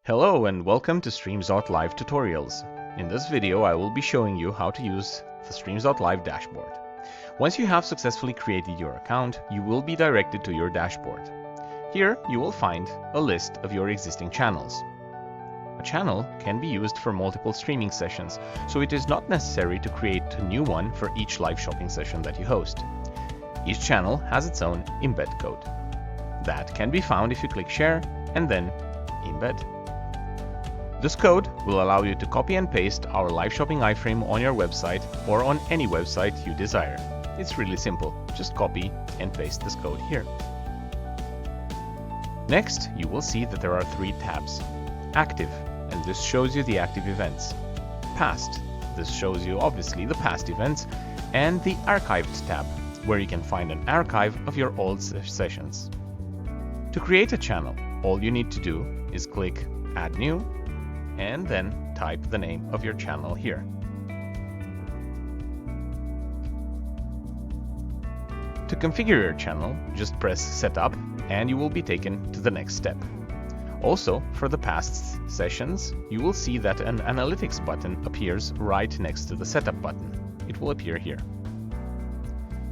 Hello and welcome to Streams.live tutorials. In this video I will be showing you how to use the Streams.live Dashboard. Once you have successfully created your account, you will be directed to your dashboard. Here you will find a list of your existing channels. A channel can be used for multiple streaming sessions, so it is not necessary to create a new one for each live shopping session that you host. Each channel has its own embed code. That can be found if you click Share and then Embed. This code will allow you to copy and paste our live shopping iframe on your website or on any website you desire. It's really simple. Just copy and paste this code here. Next, you will see that there are three tabs. Active, and this shows you the active events. Past, this shows you obviously the past events. And the Archived tab, where you can find an archive of your old sessions. To create a channel, all you need to do is click Add New and then type the name of your channel here. To configure your channel, just press Setup and you will be taken to the next step. Also, for the past sessions, you will see that an Analytics button appears right next to the Setup button. It will appear here.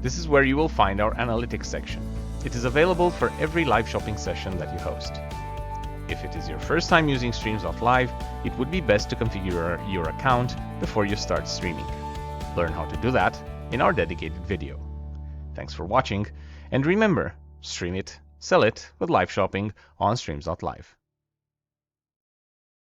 This is where you will find our Analytics section. It is available for every live shopping session that you host. If it is your first time using Streams.live, it would be best to configure your account before you start streaming. Learn how to do that in our dedicated video. Thanks for watching, and remember, stream it, sell it with live shopping on Streams.live.